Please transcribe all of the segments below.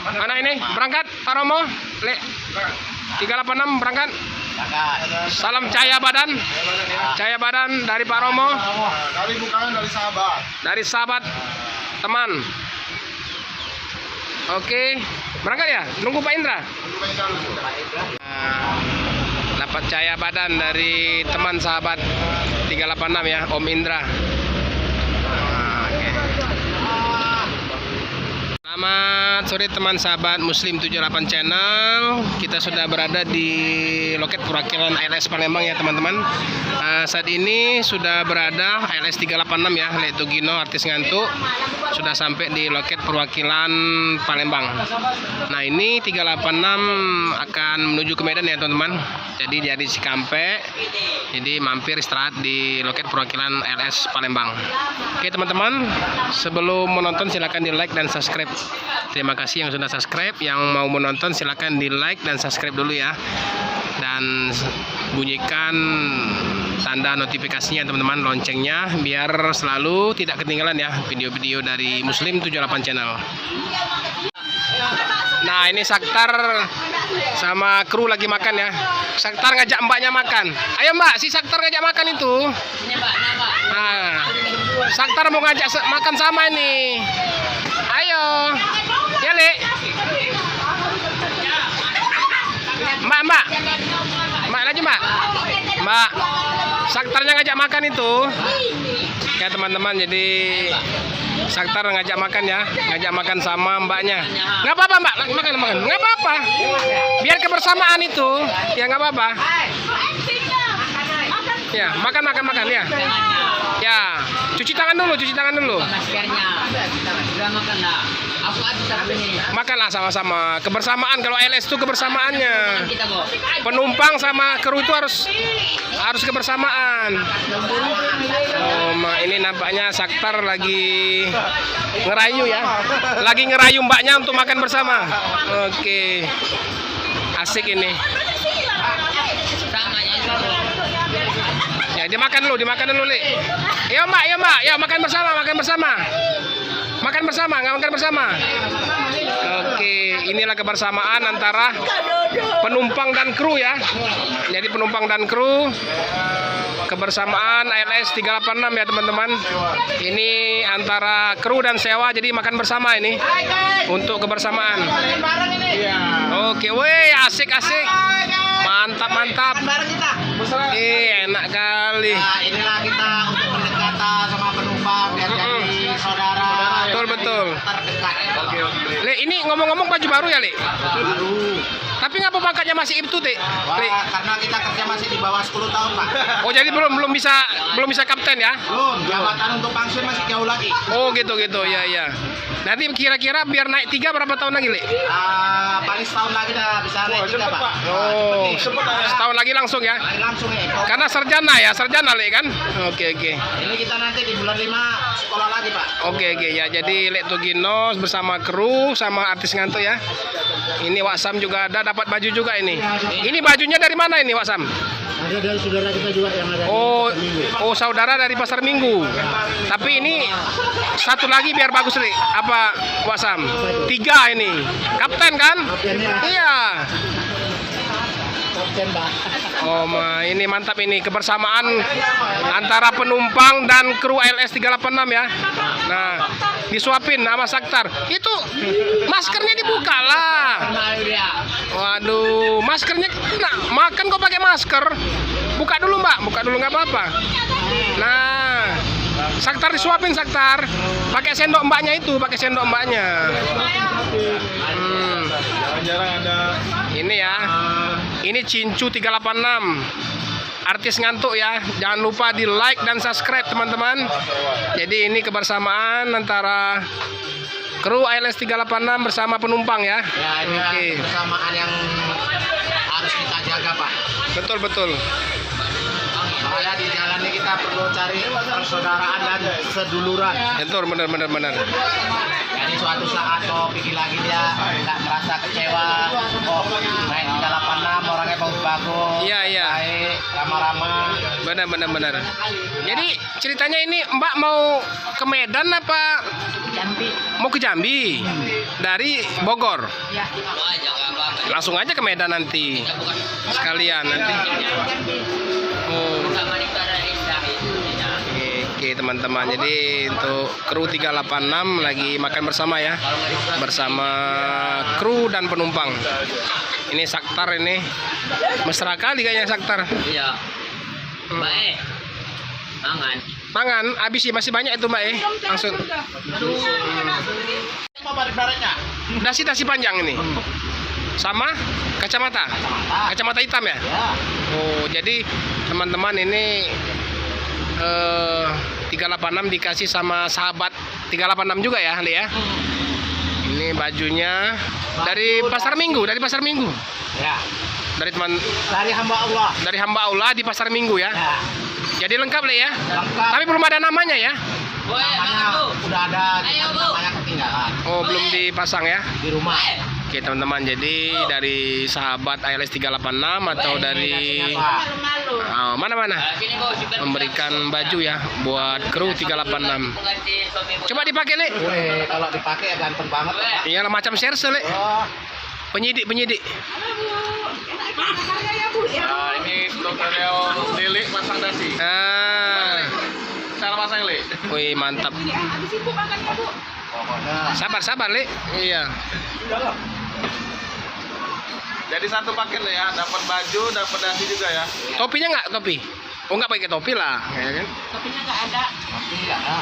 Mana ini? Berangkat Pak Romo? 386 berangkat. Salam cahaya badan. Cahaya badan dari Pak Romo. Dari bukan dari sahabat. Dari sahabat teman. Oke, berangkat ya? Nunggu Pak Indra. Dapat cahaya badan dari teman sahabat 386 ya, Om Indra. Selamat sore teman sahabat Muslim 78 channel. Kita sudah berada di loket perwakilan ALS Palembang ya teman-teman. Saat ini sudah berada ALS 386 ya, Letu Gino artis ngantuk. Sudah sampai di loket perwakilan Palembang. Nah ini 386 akan menuju ke Medan ya teman-teman. Jadi dari Cikampek. Jadi mampir istirahat di loket perwakilan ALS Palembang. Oke teman-teman, sebelum menonton silahkan di like dan subscribe. Terima kasih yang sudah subscribe. Yang mau menonton silahkan di like dan subscribe dulu ya. Dan bunyikan tanda notifikasinya teman-teman, loncengnya, biar selalu tidak ketinggalan ya video-video dari Muslim 78 channel. Nah ini Saktar sama kru lagi makan ya. Saktar ngajak mbaknya makan. Ayo mbak, si Saktar ngajak makan itu. Nah, Saktar mau ngajak makan sama ini. Ayo, ya Lek. Mbak, lagi mbak. Mbak, Saktarnya ngajak makan itu. Ya teman-teman, jadi Saktar ngajak makan ya, ngajak makan sama mbaknya. Nggak apa-apa mbak, makan, nggak apa-apa. Biar kebersamaan itu, ya nggak apa-apa. Ya, makan ya. Ya, cuci tangan dulu. Makanlah sama-sama. Kebersamaan, kalau ALS itu kebersamaannya. Penumpang sama kru itu harus kebersamaan. Ini nampaknya Saktar lagi ngerayu ya. Lagi ngerayu mbaknya untuk makan bersama. Oke. Asik ini. Ya, dimakan dulu, Le. Ayo mbak, ya makan bersama. Makan bersama. Oke, inilah kebersamaan antara penumpang dan kru ya. Jadi penumpang dan kru, kebersamaan ALS 386 ya teman-teman. Ini antara kru dan sewa, jadi makan bersama ini untuk kebersamaan. Oke, weh, asik. Mantap. Enak kali. Nah, inilah kita untuk pendekatan sama penumpang biar jadi saudara. Betul. Terdekat. Oke. Le, ini ngomong-ngomong baju baru ya, Le? Baru. Tapi ngapa pangkatnya masih itu, Le? Karena kita kerja masih di bawah 10 tahun, Pak. Oh, jadi belum bisa kapten ya? Belum, jabatan untuk pensiun masih jauh lagi. Oh, gitu. Ya. Nanti kira-kira biar naik 3 berapa tahun lagi, Le? Paling setahun lagi dah bisa naik 3, Pak. Oh, setahun lagi langsung ya? Langsung ya. Karena sarjana, Le kan? Oke. Ini kita nanti di bulan 5 sekolah lagi, Pak. Oke, ya. Jadi Letu Gino bersama kru sama artis ngantuk ya. Ini Waksam juga ada, dapat baju juga ini. Ini bajunya dari mana ini Waksam? Ada dari saudara kita juga yang ada di Pasar Minggu. Oh, saudara dari Pasar Minggu. Tapi ini satu lagi biar bagus, Le. Apa Waksam? 3 ini. Kapten kan? Iya. Kapten, Pak. Oh, ini mantap ini kebersamaan antara penumpang dan kru ALS 386 ya. Nah, disuapin sama Saktar. Itu maskernya dibuka lah. Waduh, maskernya makan kok pakai masker. Buka dulu, Mbak. Nggak apa-apa. Nah, Saktar disuapin Saktar. Pakai sendok mbaknya. Jarang-jarang ada. Ini ya. Ini Cincu 386. Artis ngantuk ya. Jangan lupa di like dan subscribe teman-teman. Jadi ini kebersamaan antara kru ALS 386 bersama penumpang ya. Oke. Kebersamaan yang harus kita jaga, Pak. Betul. Soalnya di jalannya kita perlu cari persaudaraan dan seduluran. Betul, benar. Jadi suatu saat pergi lagi dia nggak merasa kecewa. Naik 386 orangnya bagus. Iya. Baik, ramah-ramah. benar. Jadi ceritanya ini Mbak mau ke Medan apa Jambi. mau ke Jambi dari Bogor? Ya. Langsung aja ke Medan nanti sekalian nanti. Oh. Oke teman-teman, jadi untuk kru 386 lagi makan bersama ya, bersama kru dan penumpang. Ini Saktar ini, mesra kali kayaknya Saktar. Iya. Mbak mangan. Mangan, habis sih masih banyak itu Mbak langsung. Apa baret-baretnya? Dasi panjang ini, sama kacamata hitam ya. Ya. Oh jadi teman-teman ini 386 dikasih sama sahabat 386 juga ya, Ali ya. Ini bajunya dari Pasar Minggu, Ya. dari teman Dari hamba Allah. dari hamba Allah di Pasar Minggu ya. Ya. Jadi lengkap Le ya. Lengkap. Tapi belum ada namanya ya. Namanya udah ada, namanya ketinggalan Oh belum dipasang ya. di rumah. Oke teman-teman, jadi dari sahabat ALS 386 atau dari Malu-malu. mana-mana memberikan baju ya buat kru 386. Coba dipakai Le. Wih, kalau dipakai ya ganteng banget. Ya. Iyalah macam serse Le. Oh, Penyidik. nah, ini tutorial Lili pasang dasi. Cara pasang Lili. Wih mantap. Pokoknya. Sabar Le. Iya. Jadi satu paket ya, dapat baju, dapat dasi juga ya. Topinya nggak topi? Oh nggak pakai topi lah, ya kan? Topinya nggak ada. Tapi enggak ada.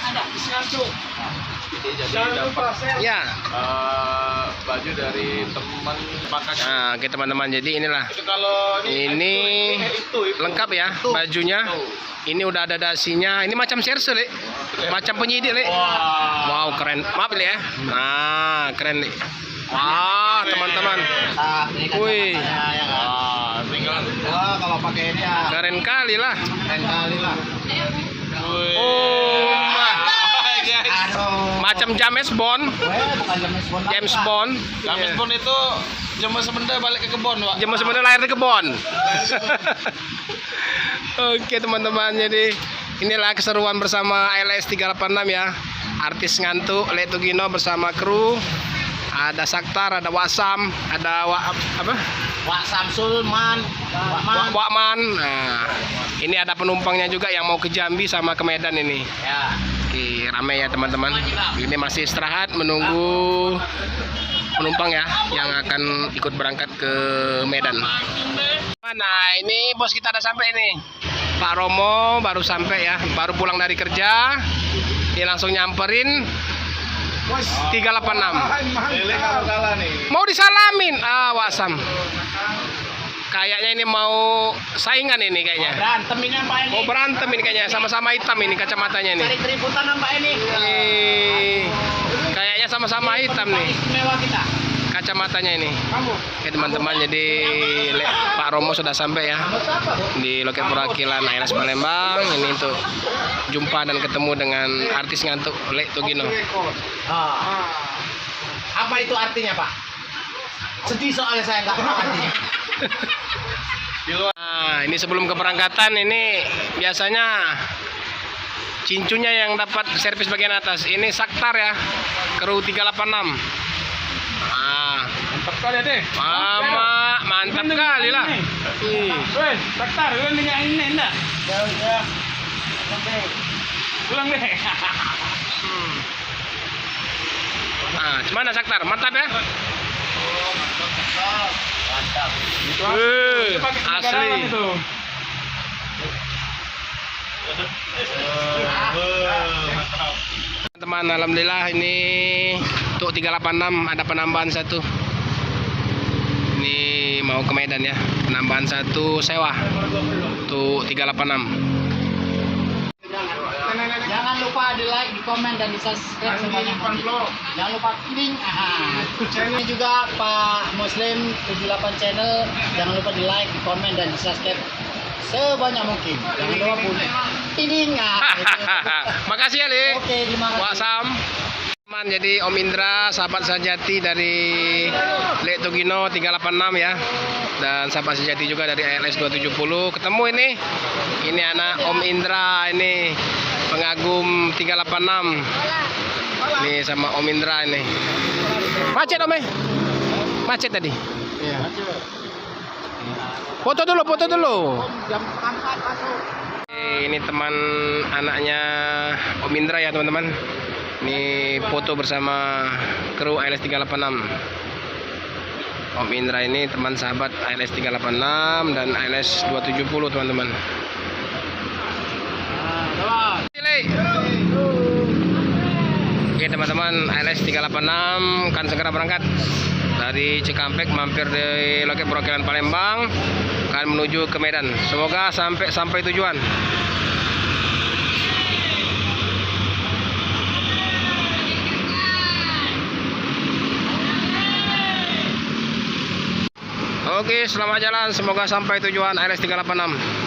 Ada. Jadi dapat Ya. baju dari teman makanya. Nah, oke teman-teman, jadi inilah. Itu kalau Ini lengkap ya bajunya. Ini udah ada dasinya. Ini macam serse Le. Macam penyidik Le. Wah. Wow keren. Maaf Le ya. Nah keren Le. Wah teman-teman. Ini kan Wih. ya kan. Tinggal. Wah, kalau pakai ini ya Keren kali lah. keren kali lah. Oh, Aduh. macam James Bond. Bukan James Bond. James Bond. James Bond itu jam sebentar balik ke kebon, Pak. Jam sebenarnya lahir di kebon. Oke teman-teman, jadi inilah keseruan bersama ALS 386 ya. Artis ngantuk Le Tugino bersama kru. Ada Saktar, ada Wasam, ada Wak Samsul Man, Wakman. Nah, ini ada penumpangnya juga yang mau ke Jambi sama ke Medan ini. Ya. Oke, ramai ya teman-teman. Ini masih istirahat menunggu penumpang ya yang akan ikut berangkat ke Medan. Nah, ini bos kita udah sampai nih. Pak Romo baru sampai ya, baru pulang dari kerja. Dia langsung nyamperin 386. Lele kamu kalah nih. Mau disalamin, Wasam. Kayaknya ini mau saingan ini kayaknya. Berantem ini Mbak ini. Mau berantem ini kayaknya, sama-sama hitam ini kacamatanya nih. Cari keributan Mbak ini. Kayaknya sama-sama hitam nih Istimewa kita. kacamatanya ini. Kamu. Oke teman-teman, jadi Pak Romo sudah sampai ya di loket perwakilan ALS Palembang. Ini untuk jumpa dan ketemu dengan artis ngantuk Le Tugino. Apa itu artinya, Pak? Sedih soalnya saya nggak tahu artinya. Nah, ini sebelum keberangkatan ini biasanya cincunya yang dapat servis bagian atas. Ini Saktar ya, kru 386. Ah, Mantap kali deh. mantap kali lah. Wes, Saktar, lu minyak ini enggak? Ya. Pulang deh. Nah, gimana Saktar? Mantap ya? Mantap. Asli. Teman-teman, alhamdulillah ini untuk 386 ada penambahan satu. Ini mau ke Medan ya, penambahan satu sewa untuk 386. Jangan lupa di like, di komen, dan di subscribe sebanyak mungkin. Jangan lupa klik. Ini juga Pak Muslim 78 channel. Jangan lupa di like, di komen, dan di subscribe sebanyak mungkin. Jangan lupa bunyi ding. Makasih ya, Le. Oke, terima kasih. Wasam. teman-teman. Jadi Om Indra, sahabat sejati dari Lek Tugino 386 ya. Dan sahabat sejati juga dari ALS 270. Ketemu ini. Ini anak Om Indra ini, pengagum 386. Nih sama Om Indra ini. Macet Om. Macet tadi. Iya. Foto dulu. Jam 4 masuk. Ini teman anaknya Om Indra ya teman-teman. Ini foto bersama kru ALS 386. Om Indra ini teman sahabat ALS 386 dan ALS 270 teman-teman. Oke teman-teman, ALS 386 akan segera berangkat dari Cikampek, mampir di loket perwakilan Palembang, akan menuju ke Medan. Semoga sampai tujuan. Oke, selamat jalan. Semoga sampai tujuan ALS 386.